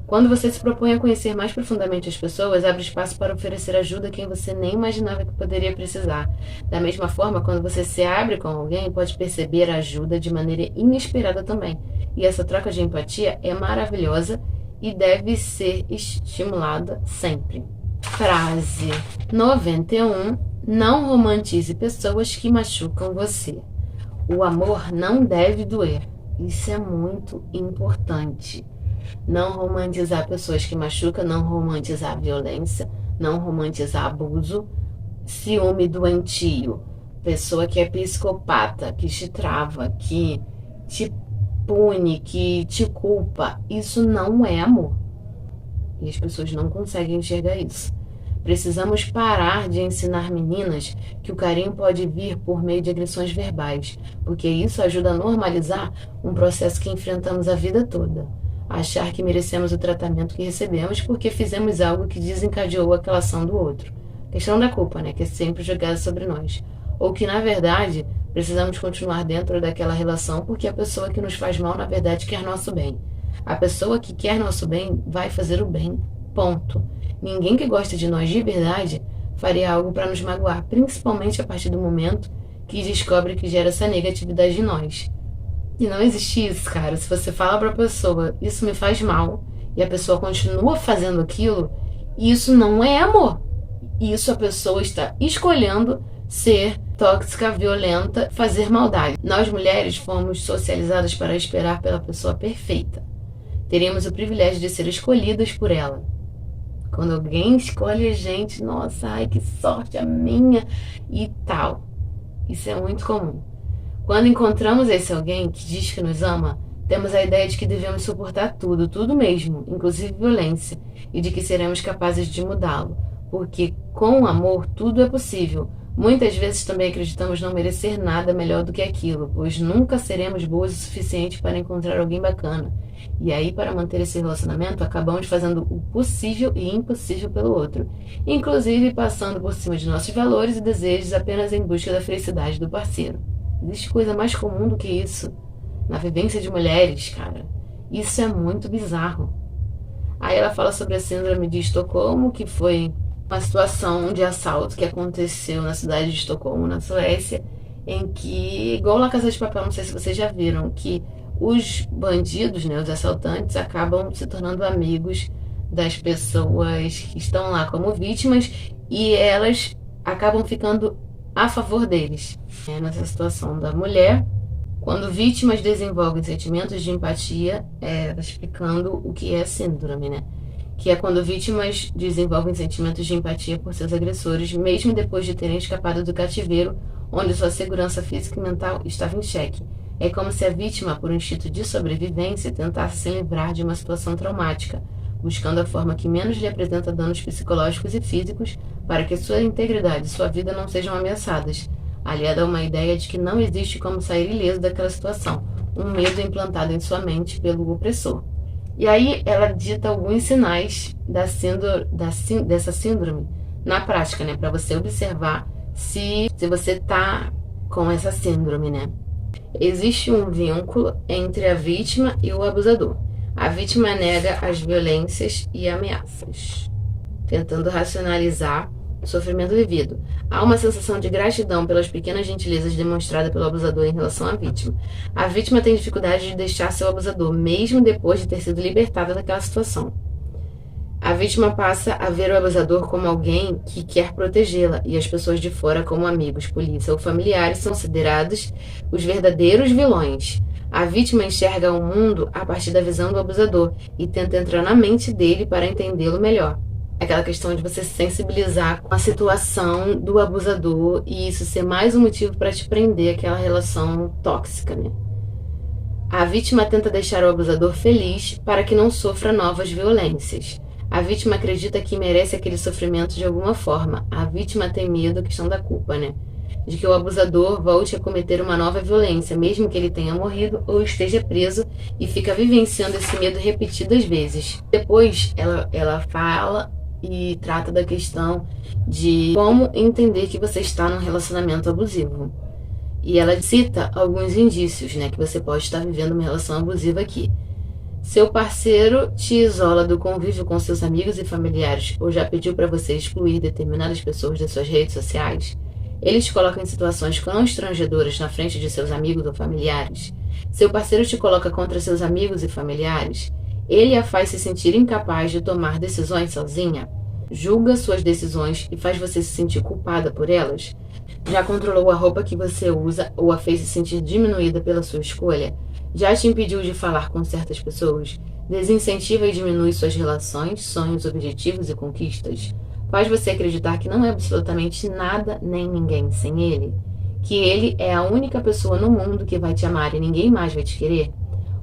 Quando você se propõe a conhecer mais profundamente as pessoas, abre espaço para oferecer ajuda a quem você nem imaginava que poderia precisar. Da mesma forma, quando você se abre com alguém, pode perceber a ajuda de maneira inesperada também. E essa troca de empatia é maravilhosa e deve ser estimulada sempre. Frase 91. Não romantize pessoas que machucam você. O amor não deve doer. Isso é muito importante. Não romantizar pessoas que machucam, não romantizar violência, não romantizar abuso, ciúme doentio, pessoa que é psicopata, que te trava, que te pune, que te culpa. Isso não é amor. E as pessoas não conseguem enxergar isso. Precisamos parar de ensinar meninas que o carinho pode vir por meio de agressões verbais, porque isso ajuda a normalizar um processo que enfrentamos a vida toda. Achar que merecemos o tratamento que recebemos porque fizemos algo que desencadeou aquela ação do outro. Questão da culpa, né? Que é sempre jogada sobre nós. Ou que, na verdade, precisamos continuar dentro daquela relação porque a pessoa que nos faz mal, na verdade, quer nosso bem. A pessoa que quer nosso bem vai fazer o bem. Ponto. Ninguém que gosta de nós de verdade faria algo para nos magoar, principalmente a partir do momento que descobre que gera essa negatividade em nós. E não existe isso, cara. Se você fala pra pessoa, isso me faz mal, e a pessoa continua fazendo aquilo, isso não é amor. Isso a pessoa está escolhendo ser tóxica, violenta, fazer maldade. Nós mulheres fomos socializadas para esperar pela pessoa perfeita. Teríamos o privilégio de ser escolhidas por ela. Quando alguém escolhe a gente, nossa, ai que sorte a minha e tal. Isso é muito comum. Quando encontramos esse alguém que diz que nos ama, temos a ideia de que devemos suportar tudo, tudo mesmo, inclusive violência, e de que seremos capazes de mudá-lo, porque com o amor tudo é possível. Muitas vezes também acreditamos não merecer nada melhor do que aquilo, pois nunca seremos boas o suficiente para encontrar alguém bacana. E aí, para manter esse relacionamento, acabamos fazendo o possível e impossível pelo outro, inclusive passando por cima de nossos valores e desejos apenas em busca da felicidade do parceiro. Existe coisa mais comum do que isso na vivência de mulheres, cara. Isso é muito bizarro. Aí ela fala sobre a síndrome de Estocolmo, que foi uma situação de assalto que aconteceu na cidade de Estocolmo, na Suécia, em que, igual na Casa de Papel, não sei se vocês já viram, que os bandidos, né, os assaltantes, acabam se tornando amigos das pessoas que estão lá como vítimas e elas acabam ficando a favor deles. Nessa situação da mulher, Quando vítimas desenvolvem sentimentos de empatia, tá explicando o que é síndrome, né? Que é quando vítimas desenvolvem sentimentos de empatia por seus agressores, mesmo depois de terem escapado do cativeiro, onde sua segurança física e mental estava em xeque. É como se a vítima, por um instinto de sobrevivência, tentasse se livrar de uma situação traumática, buscando a forma que menos lhe apresenta danos psicológicos e físicos para que sua integridade e sua vida não sejam ameaçadas, aliada a uma ideia de que não existe como sair ileso daquela situação, um medo implantado em sua mente pelo opressor. E aí ela dita alguns sinais dessa síndrome na prática, né? Para você observar se você tá com essa síndrome, né? Existe um vínculo entre a vítima e o abusador. A vítima nega as violências e ameaças, tentando racionalizar o sofrimento vivido. Há uma sensação de gratidão pelas pequenas gentilezas demonstradas pelo abusador em relação à vítima. A vítima tem dificuldade de deixar seu abusador, mesmo depois de ter sido libertada daquela situação. A vítima passa a ver o abusador como alguém que quer protegê-la e as pessoas de fora como amigos, polícia ou familiares são considerados os verdadeiros vilões. A vítima enxerga o mundo a partir da visão do abusador e tenta entrar na mente dele para entendê-lo melhor. Aquela questão de você se sensibilizar com a situação do abusador e isso ser mais um motivo para te prender àquela relação tóxica, né? A vítima tenta deixar o abusador feliz para que não sofra novas violências. A vítima acredita que merece aquele sofrimento de alguma forma. A vítima tem medo, a questão da culpa, né? De que o abusador volte a cometer uma nova violência, mesmo que ele tenha morrido ou esteja preso, e fica vivenciando esse medo repetidas vezes. Depois, ela fala e trata da questão de como entender que você está num relacionamento abusivo. E ela cita alguns indícios, né, que você pode estar vivendo uma relação abusiva aqui. Seu parceiro te isola do convívio com seus amigos e familiares ou já pediu para você excluir determinadas pessoas das suas redes sociais? Ele te coloca em situações constrangedoras na frente de seus amigos ou familiares? Seu parceiro te coloca contra seus amigos e familiares? Ele a faz se sentir incapaz de tomar decisões sozinha? Julga suas decisões e faz você se sentir culpada por elas? Já controlou a roupa que você usa ou a fez se sentir diminuída pela sua escolha? Já te impediu de falar com certas pessoas? Desincentiva e diminui suas relações, sonhos, objetivos e conquistas? Faz você acreditar que não é absolutamente nada nem ninguém sem ele? Que ele é a única pessoa no mundo que vai te amar e ninguém mais vai te querer?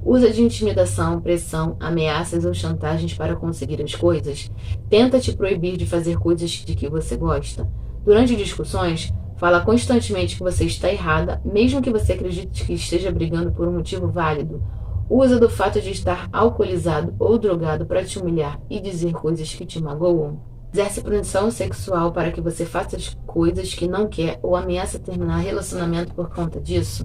Usa de intimidação, pressão, ameaças ou chantagens para conseguir as coisas? Tenta te proibir de fazer coisas de que você gosta? Durante discussões, fala constantemente que você está errada, mesmo que você acredite que esteja brigando por um motivo válido. Usa do fato de estar alcoolizado ou drogado para te humilhar e dizer coisas que te magoam. Exerce punição sexual para que você faça as coisas que não quer ou ameaça terminar relacionamento por conta disso.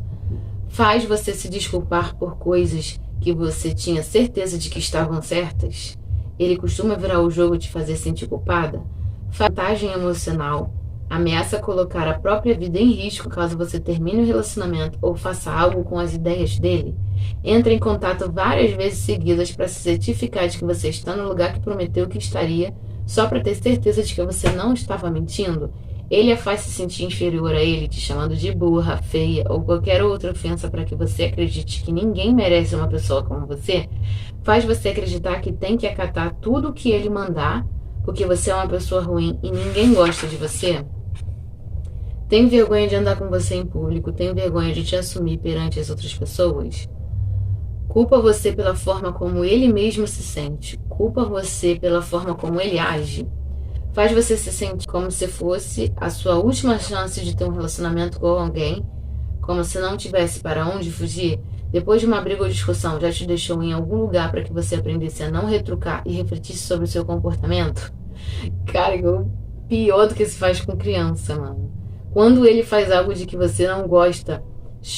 Faz você se desculpar por coisas que você tinha certeza de que estavam certas. Ele costuma virar o jogo de fazer sentir culpada. Chantagem emocional. Ameaça colocar a própria vida em risco caso você termine o relacionamento ou faça algo com as ideias dele. Entra em contato várias vezes seguidas para se certificar de que você está no lugar que prometeu que estaria, só para ter certeza de que você não estava mentindo. Ele a faz se sentir inferior a ele, te chamando de burra, feia ou qualquer outra ofensa para que você acredite que ninguém merece uma pessoa como você. Faz você acreditar que tem que acatar tudo o que ele mandar, porque você é uma pessoa ruim e ninguém gosta de você. Tem vergonha de andar com você em público? Tem vergonha de te assumir perante as outras pessoas? Culpa você pela forma como ele mesmo se sente. Culpa você pela forma como ele age. Faz você se sentir como se fosse a sua última chance de ter um relacionamento com alguém, como se não tivesse para onde fugir. Depois de uma briga ou discussão, já te deixou em algum lugar para que você aprendesse a não retrucar e refletisse sobre o seu comportamento? Cara, o pior do que se faz com criança, mano. Quando ele faz algo de que você não gosta,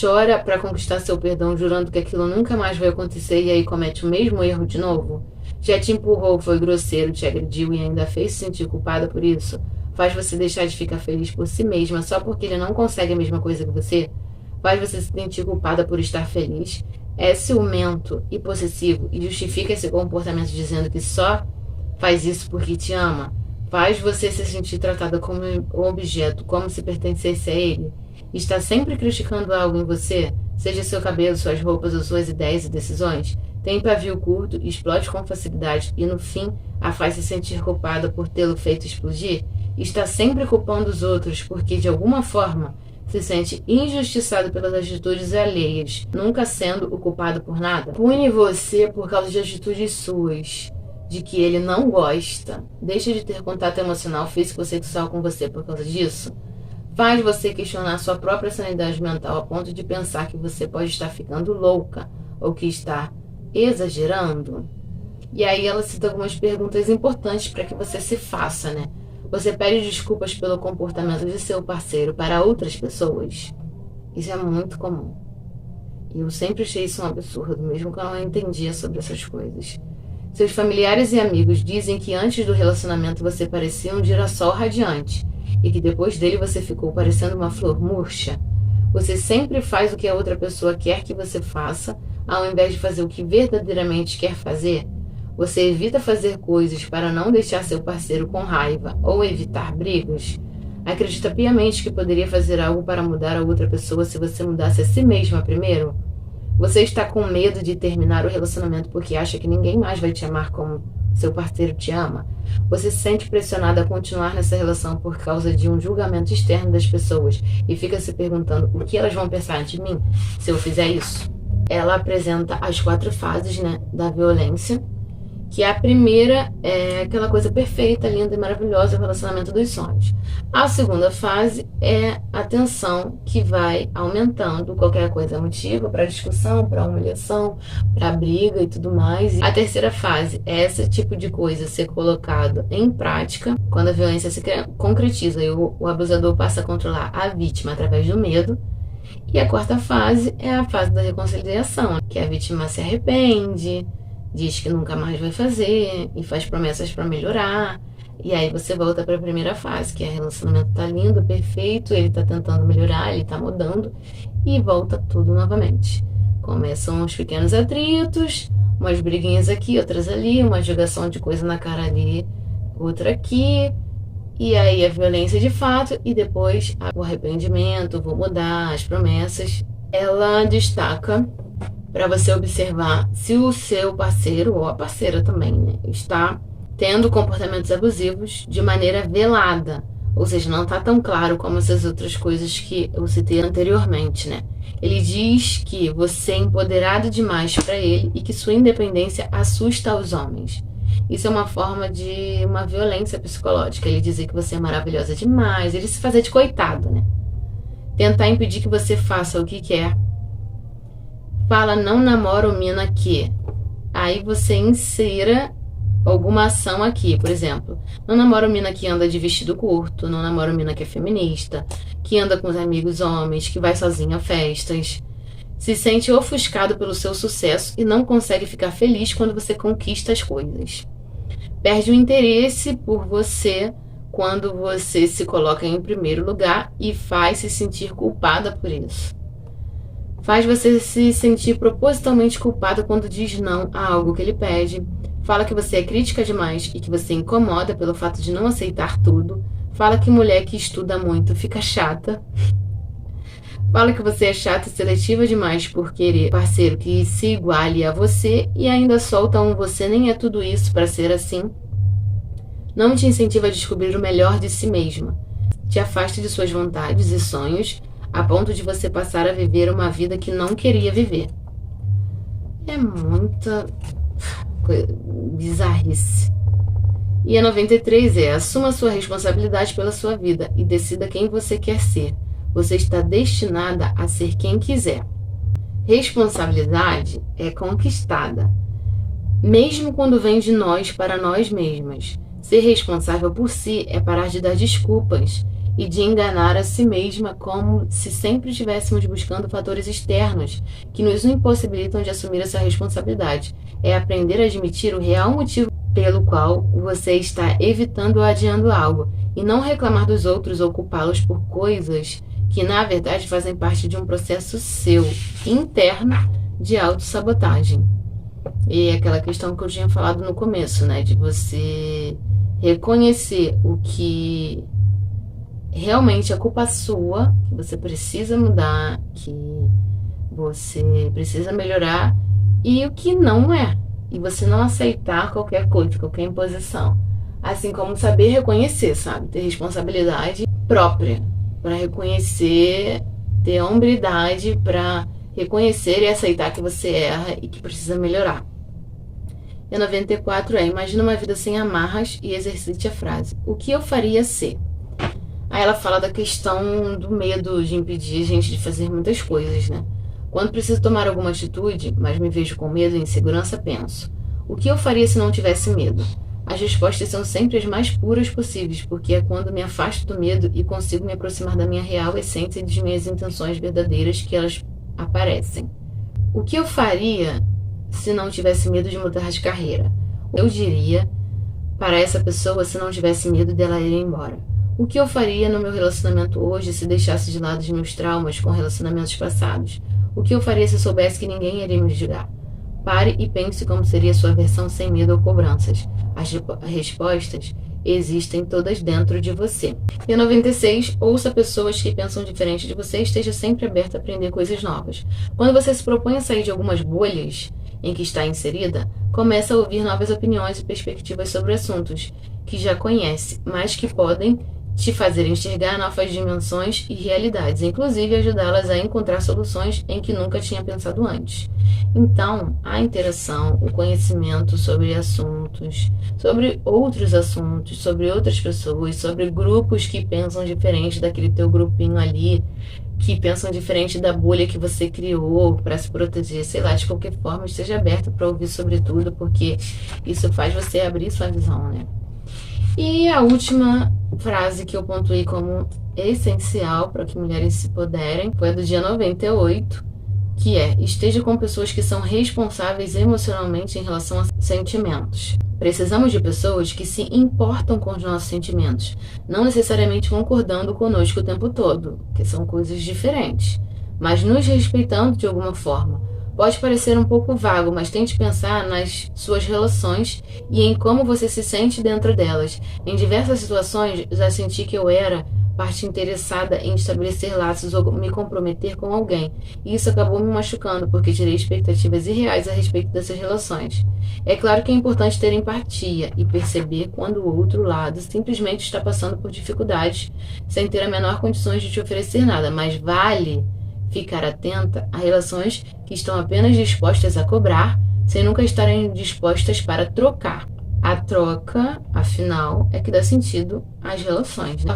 chora para conquistar seu perdão, jurando que aquilo nunca mais vai acontecer e aí comete o mesmo erro de novo. Já te empurrou, foi grosseiro, te agrediu e ainda fez se sentir culpada por isso. Faz você deixar de ficar feliz por si mesma só porque ele não consegue a mesma coisa que você. Faz você se sentir culpada por estar feliz. É ciumento e possessivo e justifica esse comportamento dizendo que só faz isso porque te ama. Faz você se sentir tratada como um objeto, como se pertencesse a ele. Está sempre criticando algo em você. seja seu cabelo, suas roupas ou suas ideias e decisões, tem pavio curto, explode com facilidade e no fim a faz se sentir culpada por tê-lo feito explodir, está sempre culpando os outros porque de alguma forma se sente injustiçado pelas atitudes alheias, nunca sendo o culpado por nada. Pune você por causa de atitudes suas, de que ele não gosta, deixa de ter contato emocional, físico ou sexual com você por causa disso, faz você questionar sua própria sanidade mental a ponto de pensar que você pode estar ficando louca ou que está exagerando. E aí ela cita algumas perguntas importantes para que você se faça, né? Você pede desculpas pelo comportamento de seu parceiro para outras pessoas? Isso é muito comum. E eu sempre achei isso um absurdo, mesmo que eu não entendia sobre essas coisas. Seus familiares e amigos dizem que antes do relacionamento você parecia um girassol radiante e que depois dele você ficou parecendo uma flor murcha. Você sempre faz o que a outra pessoa quer que você faça, ao invés de fazer o que verdadeiramente quer fazer. Você evita fazer coisas para não deixar seu parceiro com raiva ou evitar brigas. Acredita piamente que poderia fazer algo para mudar a outra pessoa se você mudasse a si mesma primeiro? Você está com medo de terminar o relacionamento porque acha que ninguém mais vai te amar como seu parceiro te ama? Você se sente pressionado a continuar nessa relação por causa de um julgamento externo das pessoas e fica se perguntando o que elas vão pensar de mim se eu fizer isso? Ela apresenta as 4 fases, né, da violência, que a primeira é aquela coisa perfeita, linda e maravilhosa, o relacionamento dos sonhos. A segunda fase é a tensão que vai aumentando, qualquer coisa é motivo para discussão, para humilhação, para briga e tudo mais. A terceira fase é esse tipo de coisa ser colocado em prática, quando a violência se concretiza e o abusador passa a controlar a vítima através do medo. E a quarta fase é a fase da reconciliação, que a vítima se arrepende, diz que nunca mais vai fazer e faz promessas para melhorar. E aí você volta para a primeira fase, que é o relacionamento tá lindo, perfeito, ele tá tentando melhorar, ele tá mudando e volta tudo novamente. Começam os pequenos atritos, umas briguinhas aqui, outras ali, uma jogação de coisa na cara ali, outra aqui. E aí a violência de fato e depois o arrependimento, vou mudar, as promessas. Ela destaca para você observar se o seu parceiro ou a parceira também, né, está tendo comportamentos abusivos de maneira velada, ou seja, não está tão claro como essas outras coisas que eu citei anteriormente, né? Ele diz que você é empoderado demais para ele e que sua independência assusta os homens. Isso é uma forma de uma violência psicológica. Ele dizer que você é maravilhosa demais, ele se fazer de coitado, né? Tentar impedir que você faça o que quer. Fala, não namoro mina que. Aí você insira alguma ação aqui, por exemplo. Não namoro mina que anda de vestido curto, não namoro mina que é feminista, que anda com os amigos homens, que vai sozinha a festas. Se sente ofuscado pelo seu sucesso e não consegue ficar feliz quando você conquista as coisas. Perde o interesse por você quando você se coloca em primeiro lugar e faz se sentir culpada por isso. Faz você se sentir propositalmente culpada quando diz não a algo que ele pede. Fala que você é crítica demais e que você incomoda pelo fato de não aceitar tudo. Fala que mulher que estuda muito fica chata. Fala que você é chata e seletiva demais por querer parceiro que se iguale a você e ainda solta um você nem é tudo isso para ser assim. Não te incentiva a descobrir o melhor de si mesma. Te afasta de suas vontades e sonhos a ponto de você passar a viver uma vida que não queria viver. É muita bizarrice. E a 93 é: assuma sua responsabilidade pela sua vida e decida quem você quer ser. Você está destinada a ser quem quiser. Responsabilidade é conquistada, mesmo quando vem de nós para nós mesmas. Ser responsável por si é parar de dar desculpas e de enganar a si mesma como se sempre estivéssemos buscando fatores externos que nos impossibilitam de assumir essa responsabilidade. É aprender a admitir o real motivo pelo qual você está evitando ou adiando algo e não reclamar dos outros ou culpá-los por coisas que na verdade fazem parte de um processo seu, interno, de autossabotagem. E aquela questão que eu tinha falado no começo, né, de você reconhecer o que realmente é culpa sua, que você precisa mudar, que você precisa melhorar e o que não é. E você não aceitar qualquer coisa, qualquer imposição. Assim como saber reconhecer, sabe? Ter responsabilidade própria para reconhecer, ter hombridade para reconhecer e aceitar que você erra e que precisa melhorar. E a 94 é: imagina uma vida sem amarras e exercite a frase: o que eu faria se? Aí ela fala da questão do medo de impedir a gente de fazer muitas coisas, né? Quando preciso tomar alguma atitude, mas me vejo com medo e insegurança, penso: o que eu faria se não tivesse medo? As respostas são sempre as mais puras possíveis, porque é quando me afasto do medo e consigo me aproximar da minha real essência e das minhas intenções verdadeiras que elas aparecem. O que eu faria se não tivesse medo de mudar de carreira? Eu diria para essa pessoa se não tivesse medo dela ir embora. O que eu faria no meu relacionamento hoje se deixasse de lado os meus traumas com relacionamentos passados? O que eu faria se soubesse que ninguém iria me julgar? Pare e pense como seria sua versão sem medo ou cobranças. As respostas existem todas dentro de você. E 96, ouça pessoas que pensam diferente de você e esteja sempre aberto a aprender coisas novas. Quando você se propõe a sair de algumas bolhas em que está inserida, começa a ouvir novas opiniões e perspectivas sobre assuntos que já conhece, mas que podem te fazer enxergar novas dimensões e realidades, inclusive ajudá-las a encontrar soluções em que nunca tinha pensado antes. Então, a interação, o conhecimento sobre assuntos, sobre outros assuntos, sobre outras pessoas, sobre grupos que pensam diferente daquele teu grupinho ali, que pensam diferente da bolha que você criou para se proteger, sei lá, de qualquer forma, esteja aberto para ouvir sobre tudo, porque isso faz você abrir sua visão, né? E a última frase que eu pontuei como essencial para que mulheres se empoderem foi a do dia 98, que é: esteja com pessoas que são responsáveis emocionalmente em relação a sentimentos. Precisamos de pessoas que se importam com os nossos sentimentos, não necessariamente concordando conosco o tempo todo, que são coisas diferentes, mas nos respeitando de alguma forma. Pode parecer um pouco vago, mas tente pensar nas suas relações e em como você se sente dentro delas. Em diversas situações, já senti que eu era parte interessada em estabelecer laços ou me comprometer com alguém. E isso acabou me machucando, porque tirei expectativas irreais a respeito dessas relações. É claro que é importante ter empatia e perceber quando o outro lado simplesmente está passando por dificuldades, sem ter a menor condições de te oferecer nada, mas vale ficar atenta a relações que estão apenas dispostas a cobrar, sem nunca estarem dispostas para trocar. A troca, afinal, é que dá sentido às relações, né?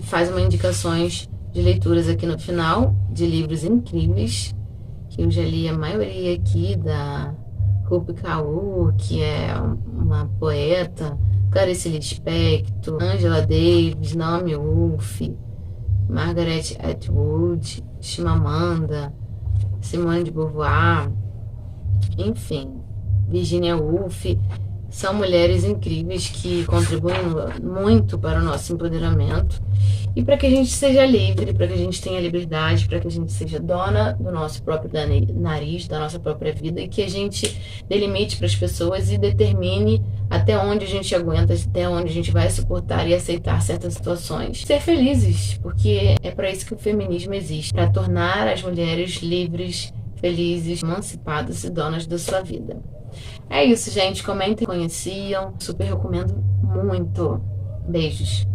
Faz uma indicações de leituras aqui no final, de livros incríveis, que eu já li a maioria aqui, da Rupi Kaur, que é uma poeta, Clarice Lispector, Angela Davis, Naomi Wolf, Margaret Atwood, Chimamanda, Simone de Beauvoir, enfim, Virginia Woolf. São mulheres incríveis que contribuem muito para o nosso empoderamento e para que a gente seja livre, para que a gente tenha liberdade, para que a gente seja dona do nosso próprio nariz, da nossa própria vida, e que a gente dê limite para as pessoas e determine até onde a gente aguenta, até onde a gente vai suportar e aceitar certas situações. Ser felizes, porque é para isso que o feminismo existe, para tornar as mulheres livres, felizes, emancipadas e donas da sua vida. É isso, gente. Comentem, conheciam. Super recomendo muito. Beijos.